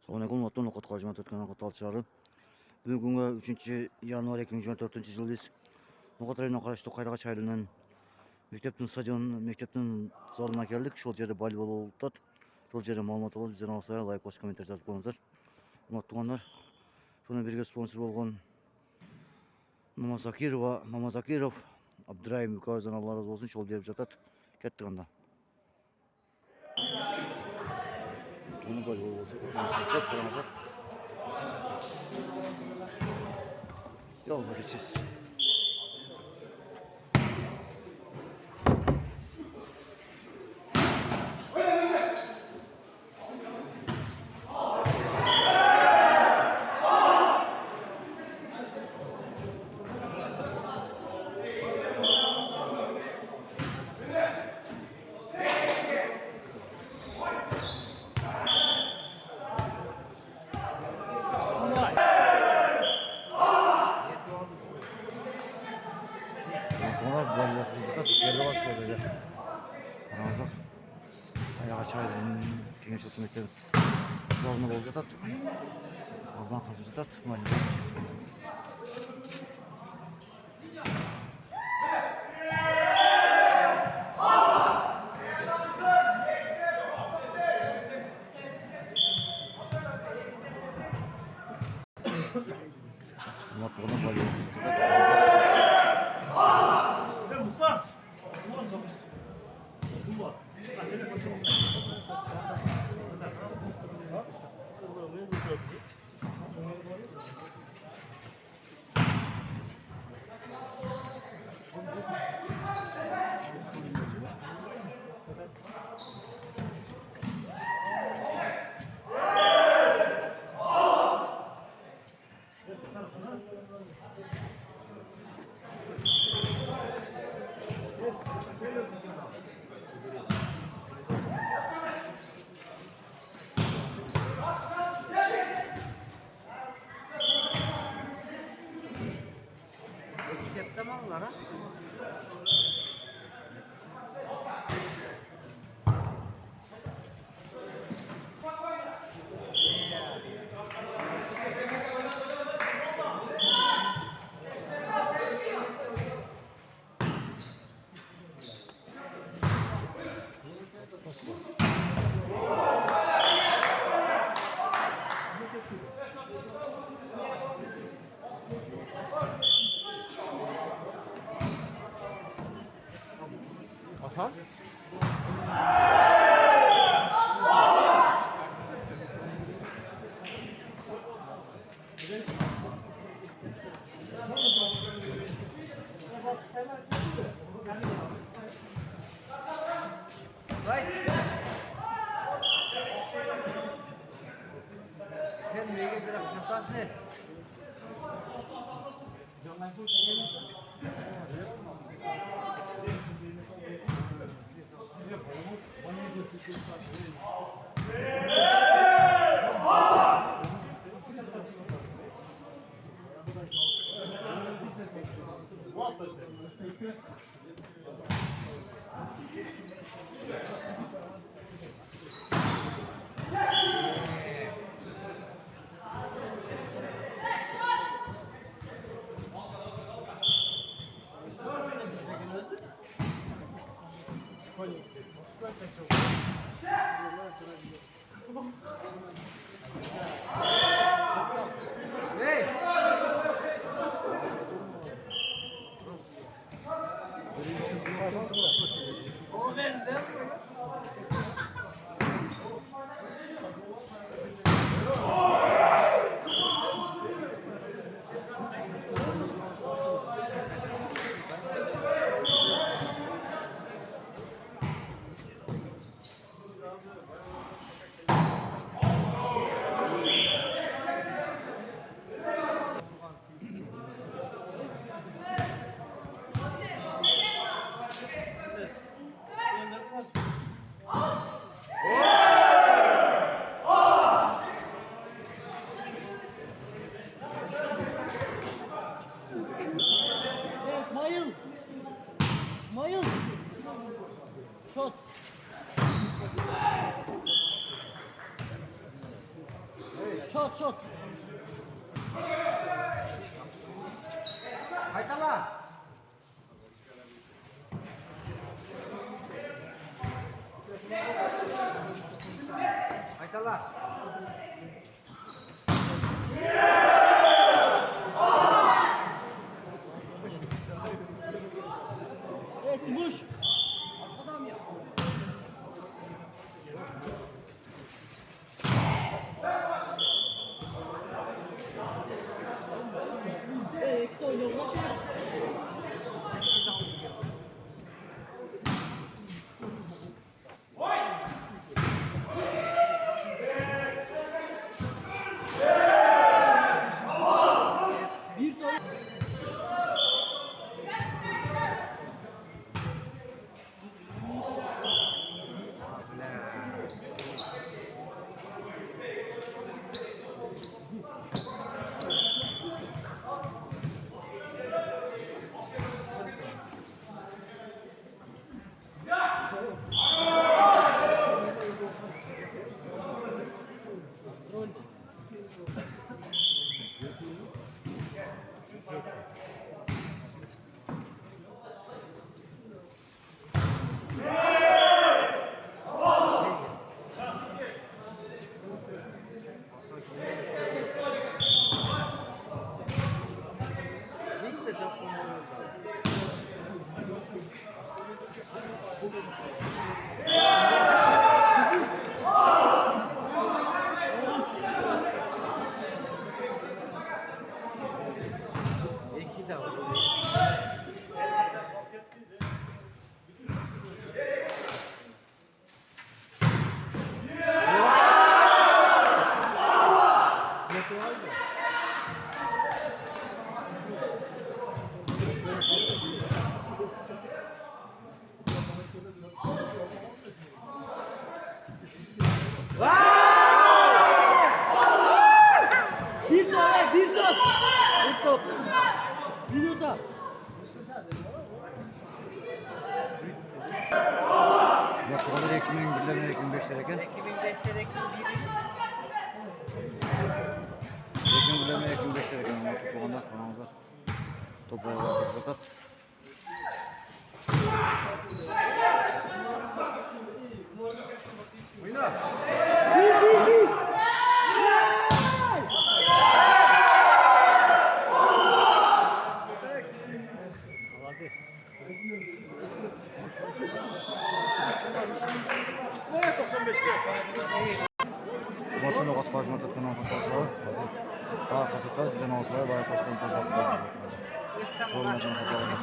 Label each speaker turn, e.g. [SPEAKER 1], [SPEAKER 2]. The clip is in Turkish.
[SPEAKER 1] Assalamualaikum warahmatullahi wabarakatuh. Kanal Katalçıları. Бүгінгі 3 январь 2024 жылдыз. Ноқат районына қарашты Қайрағаш айылынан мектептің стадионы, мектептің залына келдік. Шол жерде волейбол болып жатады. Сол жерде маалымат алып, бізден алсай лайк, пост, комментарий жазып қойыңыздар. Ұнатты туғандар. Сонымен бірге спонсор болған Мамазакиров, Абдраим Юкаевдан Алла разы болсын, шол беріп жатады. Кеттік анда. Bunu gol olacak. Hep beraber yolda geçeceğiz. Karanlık. Ayağa çayırın genç otomatiklerimiz zorunda bol yatat. Oradan kazı yatat. Maalesef. Murat bana bal yatat. Hasan? Sen neye biraz hassas ne?
[SPEAKER 2] Şot. Haytala. Haytala. Evet, Timuş. Arkadan ya. Ekte oynuyorlar. Bir tane. Bir top. Minuta.
[SPEAKER 1] Yakaladı Ekim'in birlerine Ekim 5'ler eken.
[SPEAKER 2] Ekibin 5'ler Ekim 1'i.
[SPEAKER 1] Ekim birlerine Ekim 5'ler eken. Onlar tutulanda kanalda. Topu ayağa fakat.
[SPEAKER 2] Bir.
[SPEAKER 1] Батон оғат қажына тұтқанан қатарсылар. Қазір қасыттар, дүзен алсылар, байы қашқан тозақ. Солына жан қатарына